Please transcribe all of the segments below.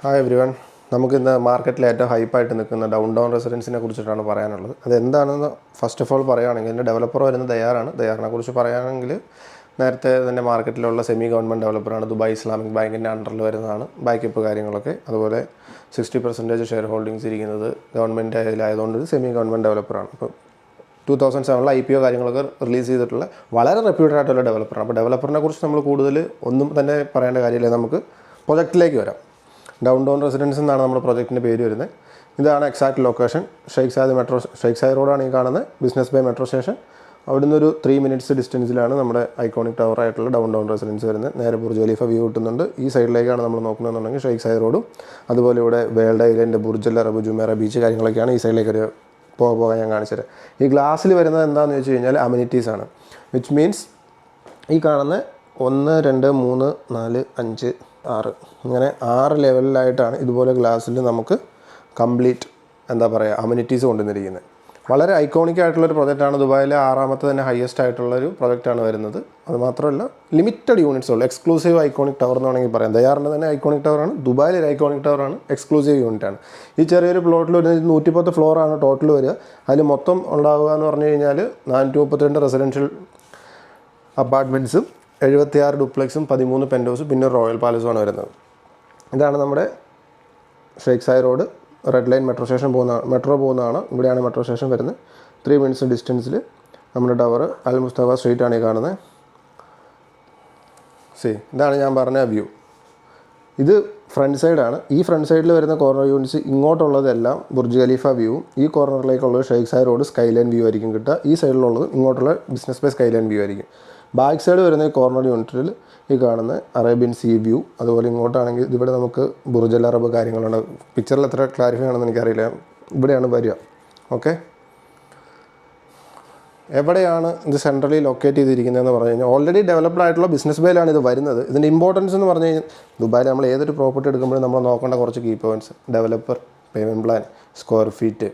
Hi everyone. നമുക്കിന്ന് മാർക്കറ്റിൽ ഏറ്റവും ഹൈപ്പായിട്ട് നിൽക്കുന്ന ഡൗൺ ടൗൺ റെസിഡൻസിനെ കുറിച്ചിട്ടാണ് പറയാനുള്ളത്. അതെന്താണെന്ന് ഫസ്റ്റ് ഓഫ് ഓൾ പറയുകയാണെങ്കിൽ ഇതിൻ്റെ ഡെവലപ്പർ വരുന്നത് ദയാറിനെ കുറിച്ച് പറയുകയാണെങ്കിൽ നേരത്തെ തന്നെ മാർക്കറ്റിലുള്ള സെമി ഗവൺമെൻറ് ഡെവലപ്പറാണ്. ദുബായ് ഇസ്ലാമിക് ബാങ്കിൻ്റെ അണ്ടറിൽ വരുന്നതാണ്. ബാക്കപ്പ് കാര്യങ്ങളൊക്കെ അതുപോലെ 60% ഷെയർ ഹോൾഡിങ്സ് ഇരിക്കുന്നത് ഗവൺമെൻറ് അതിലായതുകൊണ്ട് സെമി ഗവൺമെൻറ് ഡെവലപ്പറാണ്. അപ്പോൾ 2007 IPO കാര്യങ്ങളൊക്കെ റിലീസ് ചെയ്തിട്ടുള്ള വളരെ റെപ്യൂട്ടഡ് ആയിട്ടുള്ള ഡെവലപ്പറാണ്. അപ്പോൾ ഡെവലപ്പറിനെ കുറിച്ച് നമ്മൾ കൂടുതൽ ഒന്നും തന്നെ പറയേണ്ട കാര്യമില്ല. നമുക്ക് പ്രൊജക്റ്റിലേക്ക് വരാം. ഡൗൺ ടൗൺ റെസിഡൻസ് എന്നാണ് നമ്മുടെ പ്രൊജക്റ്റിൻ്റെ പേര് വരുന്നത്. ഇതാണ് എക്സാക്ട് ലൊക്കേഷൻ. ഷെയ്ഖ് സായദ് റോഡാണ് ഈ കാണുന്നത്. Business Bay metro station. അവിടെ നിന്നൊരു 3 minutes ഡിസ്റ്റൻസിലാണ് നമ്മുടെ ഐക്കോണിക് ടവർ ആയിട്ടുള്ള ഡൗൺ ടൗൺ റെസിഡൻസ് വരുന്നത്. നേരെ ബുർജ് ഖലീഫ വ്യൂ കിട്ടുന്നുണ്ട്. ഈ സൈഡിലേക്കാണ് നമ്മൾ നോക്കുന്നതെന്നുണ്ടെങ്കിൽ ഷെയ്ഖ് സായദ് റോഡും അതുപോലെ ഇവിടെ world island, Burj Al Arab, Jumeirah beach കാര്യങ്ങളൊക്കെയാണ് ഈ സൈഡിലേക്ക് ഒരു പോകാൻ ഞാൻ കാണിച്ചത്. ഈ ഗ്ലാസ്സിൽ വരുന്നത് എന്താണെന്ന് വെച്ച് കഴിഞ്ഞാൽ അമ്യൂണിറ്റീസാണ്. വിച്ച് മീൻസ് ഈ കാണുന്ന 1 2 3 4 5 6 ഇങ്ങനെ 6 ലെവലിലായിട്ടാണ് ഇതുപോലെ ഗ്ലാസ്സിൽ നമുക്ക് കംപ്ലീറ്റ് അമ്യൂണിറ്റീസ് കൊണ്ടുവന്നിരിക്കുന്നത്. വളരെ ഐക്കോണിക് ആയിട്ടുള്ളൊരു പ്രൊജക്റ്റാണ്. ദുബായിലെ 6ാമത്തെ തന്നെ ഹയസ്റ്റ് ആയിട്ടുള്ളൊരു പ്രൊജക്റ്റാണ് വരുന്നത്. അതുമാത്രമല്ല ലിമിറ്റഡ് യൂണിറ്റ്സ് ഉള്ളൂ. എക്സ്ക്ലൂസീവ് ഐക്കോണിക് ടവർ എന്ന് വേണമെങ്കിൽ പറയാം. ദയാറിൻ്റെ തന്നെ ഐക്കോണിക് ടവറാണ്. ദുബായിലെ ഒരു ഐക്കോണിക് ടവറാണ്. എക്സ്ക്ലൂസീവ് യൂണിറ്റാണ്. ഈ ചെറിയൊരു പ്ലോട്ടിൽ ഒരു 110 ഫ്ലോറാണ് ടോട്ടൽ വരിക. അതിൽ മൊത്തം ഉണ്ടാവുക എന്ന് പറഞ്ഞു കഴിഞ്ഞാൽ 432 റെസിഡൻഷ്യൽ അപ്പാർട്ട്മെൻറ്റ്സും 76 ഡുപ്ലെക്സും 13 പെൻഡോസും പിന്നെ റോയൽ പാലസുമാണ് വരുന്നത്. ഇതാണ് നമ്മുടെ Sheikh Zayed road. Red line metro പോകുന്നതാണ്. ഇവിടെയാണ് മെട്രോ സ്റ്റേഷൻ വരുന്നത്. 3 minutes ഡിസ്റ്റൻസിൽ നമ്മുടെ ടവർ അൽ മുസ്തഫ സ്ട്രീറ്റാണ് ഈ കാണുന്നത്. ഇതാണ് ഞാൻ പറഞ്ഞ വ്യൂ. ഇത് ഫ്രണ്ട് സൈഡാണ്. ഈ ഫ്രണ്ട് സൈഡിൽ വരുന്ന കോർണർ യൂണിറ്റ്സ് ഇങ്ങോട്ടുള്ളതെല്ലാം ബുർജ് ഖലീഫ വ്യൂവും ഈ കോർണറിലേക്കുള്ളത് Sheikh Zayed Road skyline view ആയിരിക്കും കിട്ടുക. ഈ സൈഡിലുള്ളത് ഇങ്ങോട്ടുള്ള ബിസിനസ് ബേ സ്കൈലൈൻ വ്യൂ ആയിരിക്കും. ബാക്ക് സൈഡ് വരുന്ന ഈ കോർണർ യൂണിറ്റിൽ ഈ കാണുന്ന അറേബ്യൻ സീ വ്യൂ. അതുപോലെ ഇങ്ങോട്ടാണെങ്കിൽ ഇതിവിടെ നമുക്ക് ബുർജ് അൽ അറബ് കാര്യങ്ങളുണ്ട്. പിക്ചറിൽ എത്ര ക്ലാരിഫൈ ആണെന്ന് എനിക്കറിയില്ല. ഇവിടെയാണ് വരിക. ഓക്കെ, എവിടെയാണ് ഇത് സെൻട്രലി ലൊക്കേറ്റ് ചെയ്തിരിക്കുന്നതെന്ന് പറഞ്ഞു കഴിഞ്ഞാൽ ഓൾറെഡി ഡെവലപ്ഡ് ആയിട്ടുള്ള ബിസിനസ് ബേയിലാണ് ഇത് വരുന്നത്. ഇതിൻ്റെ ഇമ്പോർട്ടൻസ് എന്ന് പറഞ്ഞു കഴിഞ്ഞാൽ ദുബായിൽ നമ്മൾ ഏതൊരു പ്രോപ്പർട്ടി എടുക്കുമ്പോഴും നമ്മൾ നോക്കേണ്ട കുറച്ച് key points: developer, payment plan, square feet,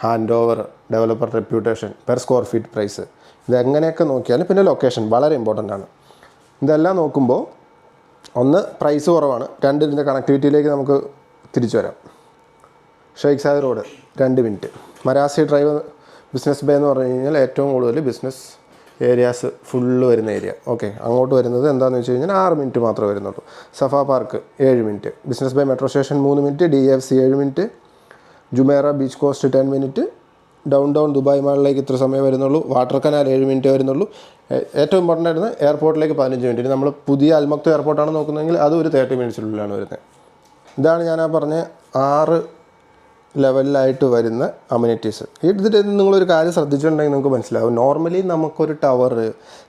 hand over, developer reputation, per square feet price. ഇതെങ്ങനെയൊക്കെ നോക്കിയാലും പിന്നെ ലൊക്കേഷൻ വളരെ ഇമ്പോർട്ടൻ്റ് ആണ്. ഇതെല്ലാം നോക്കുമ്പോൾ ഒന്ന് പ്രൈസ് കുറവാണ്, 2 ഇതിൻ്റെ കണക്ടിവിറ്റിയിലേക്ക് നമുക്ക് തിരിച്ചു വരാം. Sheikh Zayed Road 2 minute. Marasi Drive Business Bay എന്ന് പറഞ്ഞു കഴിഞ്ഞാൽ ഏറ്റവും കൂടുതൽ ബിസിനസ് ഏരിയാസ് ഫുള്ള് വരുന്ന ഏരിയ. ഓക്കെ, അങ്ങോട്ട് വരുന്നത് എന്താണെന്ന് വെച്ച് കഴിഞ്ഞാൽ 6 minute മാത്രമേ വരുന്നുള്ളൂ. Safa Park 7 minute. Business Bay metro station 3 minute. DFC 7 minute. Jumeirah beach coast 10 minute. Downtown Dubai മാളിലേക്ക് ഇത്ര സമയം വരുന്നുള്ളൂ. വാട്ടർ കനാൽ 7 minute വരുന്നുള്ളൂ. ഏറ്റവും ഇമ്പോർട്ടൻ്റ് ആയിരുന്നു എയർപോർട്ടിലേക്ക് 15 minute. നമ്മൾ പുതിയ അൽമക്ത എയർപോർട്ടാണ് നോക്കുന്നതെങ്കിൽ അത് ഒരു 30 minutes വരുന്നത്. ഇതാണ് ഞാൻ പറഞ്ഞ 6 ലെവലിലായിട്ട് വരുന്ന അമ്യൂണിറ്റീസ്. ഇതിൽ നിങ്ങളൊരു കാര്യം ശ്രദ്ധിച്ചിട്ടുണ്ടെങ്കിൽ നിങ്ങൾക്ക് മനസ്സിലാവും. നോർമലി നമുക്കൊരു ടവർ,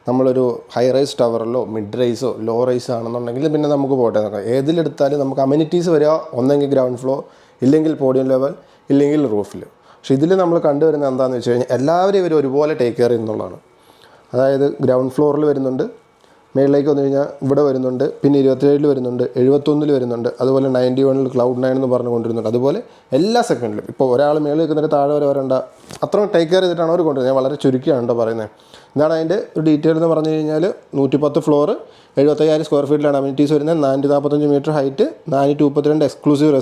നമ്മളൊരു ഹൈ റൈസ് ടവറിലോ മിഡ് റൈസോ ലോ റൈസ് ആണെന്നുണ്ടെങ്കിൽ പിന്നെ നമുക്ക് പോട്ടെ നോക്കാം. ഏതിലെടുത്താലും നമുക്ക് അമ്യൂണിറ്റീസ് വരിക ഒന്നെങ്കിൽ ഗ്രൗണ്ട് ഫ്ലോർ, ഇല്ലെങ്കിൽ പോഡിയം ലെവൽ, ഇല്ലെങ്കിൽ റൂഫിൽ. പക്ഷേ ഇതിൽ നമ്മൾ കണ്ടുവരുന്നത് എന്താണെന്ന് വെച്ച് കഴിഞ്ഞാൽ എല്ലാവരും ഇവർ ഒരുപോലെ ടേക്ക് കെയർ ചെയ്യുന്നുള്ളതാണ്. അതായത് ഗ്രൗണ്ട് ഫ്ലോറിൽ വരുന്നുണ്ട്, മേളിലേക്ക് വന്നു കഴിഞ്ഞാൽ ഇവിടെ വരുന്നുണ്ട്, പിന്നെ 27 വരുന്നുണ്ട്, 71 വരുന്നുണ്ട്, അതുപോലെ 91 Cloud 9 എന്ന് പറഞ്ഞു കൊണ്ടിരുന്നുണ്ട്. അതുപോലെ എല്ലാ സെഗ്മെൻറ്റിലും ഇപ്പോൾ ഒരാൾ മേളിൽ നിൽക്കുന്നതിന് താഴെ വരെ വരേണ്ട അത്രയും ടേക്ക് കെയർ ചെയ്തിട്ടാണ് അവർ കൊണ്ടുവരുന്നത്. ഞാൻ വളരെ ചുരുക്കിയാണ് കേട്ടോ പറയുന്നത്. ഇതാണ് അതിൻ്റെ ഒരു ഡീറ്റെയിൽ എന്ന് പറഞ്ഞു കഴിഞ്ഞാൽ 110 ഫ്ലോർ, 75,000 സ്ക്വയർ ഫീറ്റിലാണ് അമ്യൂണിറ്റീസ് വരുന്നത്. 445 metre height, 432 exclusive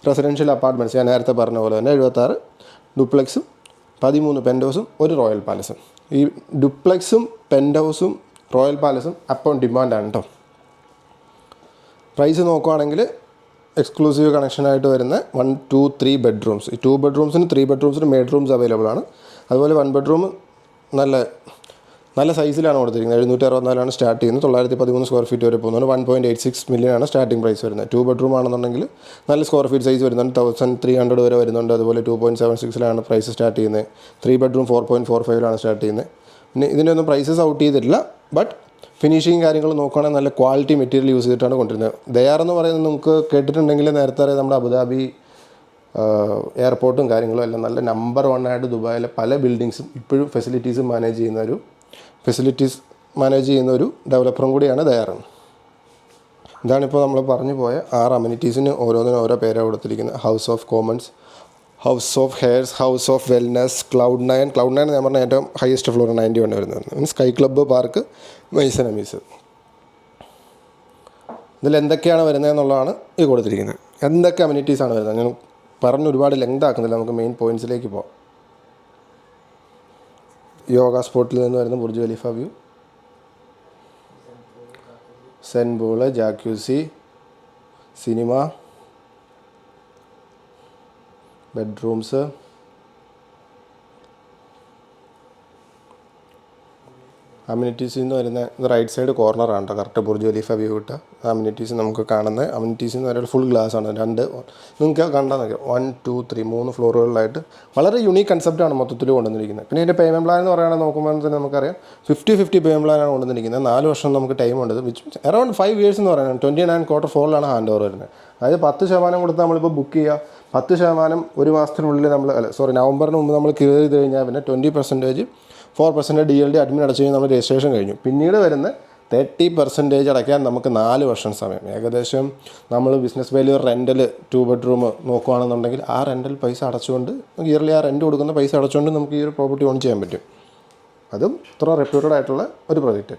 residential apartments. ഞാൻ നേരത്തെ പറഞ്ഞ പോലെ തന്നെ 76 ഡുപ്ലെക്സും 13 പെൻഡോസും ഒരു റോയൽ പാലസും. ഈ ഡുപ്ലെക്സും പെൻഡോസും റോയൽ പാലസും അപ്പം ഡിമാൻഡാണ് കേട്ടോ. പ്രൈസ് നോക്കുകയാണെങ്കിൽ എക്സ്ക്ലൂസീവ് കണക്ഷനായിട്ട് വരുന്ന 1 2 3 ബെഡ്റൂംസ്. ഈ 2 bedroomsനും 3 bedroomsനും മെയ്ഡ് റൂംസ് അവൈലബിൾ ആണ്. അതുപോലെ 1 bedroom നല്ല സൈസിലാണ് കൊടുത്തിരിക്കുന്നത്. 764 സ്റ്റാർട്ട് ചെയ്യുന്നത്. 913 സ്ക്വയർ ഫീറ്റ് വരെ പോകുന്നത്. 1.86 million സ്റ്റാർട്ടിംഗ് പ്രൈസ് വരുന്നത്. 2 bedroom ആണെന്നുണ്ടെങ്കിൽ നല്ല സ്ക്വയർ ഫീറ്റ് സൈസ് വരുന്നുണ്ട്. 1300 വരെ വരുന്നുണ്ട്. അതുപോലെ 2.76 പ്രൈസ് സ്റ്റാർട്ട് ചെയ്യുന്നത്. 3 bedroom 4.45 സ്റ്റാർട്ട് ചെയ്യുന്നത്. പിന്നെ ഇതിൻ്റെ ഒന്നും പ്രൈസസ് ഔട്ട് ചെയ്തിട്ടില്ല. ബട്ട് ഫിനിഷിങ് കാര്യങ്ങൾ നോക്കുകയാണെങ്കിൽ നല്ല ക്വാളിറ്റി മെറ്റീരിയൽ യൂസ് ചെയ്തിട്ടാണ് കൊണ്ടിരുന്നത്. ദയാറെന്ന് പറയുന്നത് നമുക്ക് കേട്ടിട്ടുണ്ടെങ്കിൽ നേരത്തെ അറിയാം, നമ്മുടെ അബുദാബി എയർപോർട്ടും കാര്യങ്ങളും എല്ലാം നല്ല നമ്പർ 1 ആയിട്ട് ദുബായിലെ പല ബിൽഡിങ്സും ഇപ്പോഴും ഫെസിലിറ്റീസ് മാനേജ് ചെയ്യുന്ന ഒരു ഡെവലപ്പറും കൂടിയാണ് ദയാർ. ഇതാണിപ്പോൾ നമ്മൾ പറഞ്ഞു പോയ 6 അമ്യൂണിറ്റീസിന് ഓരോന്നിനും ഓരോ പേരാണ് കൊടുത്തിരിക്കുന്നത്. House of Commons, house of hairs, house of wellness, Cloud 9 ഞാൻ പറഞ്ഞ ഏറ്റവും ഹയസ്റ്റ് ഫ്ലോർ 91 വരുന്നത്. Sky club park, മൈസൻ അമീസ്. ഇതിൽ എന്തൊക്കെയാണ് വരുന്നതെന്നുള്ളതാണ് ഈ കൊടുത്തിരിക്കുന്നത്. എന്തൊക്കെ അമ്യൂണിറ്റീസാണ് വരുന്നത് ഞാൻ പറഞ്ഞ് ഒരുപാട് ലെങ്ത് ആക്കുന്നില്ല, നമുക്ക് മെയിൻ പോയിൻറ്റ്സിലേക്ക് പോകാം. യോഗ സ്പോട്ടിൽ നിന്ന് വരുന്ന Burj Khalifa view, zen pool, jacuzzi, cinema, bedrooms, അമ്യൂണിറ്റീസിൽ നിന്ന് വരുന്ന റൈറ്റ് സൈഡ് കോർണറാണ് കേട്ടോ കറക്റ്റ് ബുർജ് ഖലീഫ വ്യൂ ഇട്ട അമ്യൂണിറ്റീസ് നമുക്ക് കാണുന്നത്. അമ്യൂണിറ്റീസിൽ നിന്ന് വരുന്ന ഫുൾ ഗ്ലാസ് ആണ്. നിങ്ങൾക്ക് കണ്ടാൽ നോക്കിയാൽ 1 2 3 3 ഫ്ലോറുകളിലായിട്ട് വളരെ യുണീക്ക് കൺസെപ്റ്റാണ് മൊത്തത്തിൽ കൊണ്ടുവന്നിരിക്കുന്നത്. പിന്നെ ഇതിൻ്റെ പേയ്മെൻറ്റ് പ്ലാൻ എന്ന് പറയുകയാണെങ്കിൽ നോക്കുമ്പോൾ തന്നെ നമുക്കറിയാം 50-50 പേയ്മെൻറ്റ് പ്ലാനാണ് കൊണ്ടുവന്നിരിക്കുന്നത്. 4 വർഷം നമുക്ക് ടൈം ഉണ്ട്. അറൗണ്ട് 5 years എന്ന് പറയുന്നത് 29 Q4 ഹാൻഡ് ഓവർ വരുന്നത്. അതായത് 10% കൊടുത്ത് നമ്മളിപ്പോൾ ബുക്ക് ചെയ്യുക, 10% ഒരു മാസത്തിനുള്ളിൽ നവംബറിന് മുമ്പ് നമ്മൾ ക്ലിയർ ചെയ്ത് കഴിഞ്ഞാൽ പിന്നെ 20% 4% DLD അഡ്മിൻ അടച്ചു കഴിഞ്ഞാൽ നമ്മൾ രജിസ്ട്രേഷൻ കഴിഞ്ഞു. പിന്നീട് വരുന്ന 30% അടയ്ക്കാൻ നമുക്ക് 4 വർഷം സമയം. ഏകദേശം നമ്മൾ ബിസിനസ് വാല്യൂ റെൻ്റൽ 2 bedroom നോക്കുകയാണെന്നുണ്ടെങ്കിൽ ആ റെൻ്റൽ പൈസ അടച്ചുകൊണ്ട് ഇയർലി ആ റെൻറ്റ് കൊടുക്കുന്ന പൈസ അടച്ചുകൊണ്ട് നമുക്ക് ഈ ഒരു പ്രോപ്പർട്ടി ഓൺ ചെയ്യാൻ പറ്റും. അതും ഇത്ര റെപ്യൂട്ടഡ് ആയിട്ടുള്ള ഒരു പ്രൊജക്റ്റ്.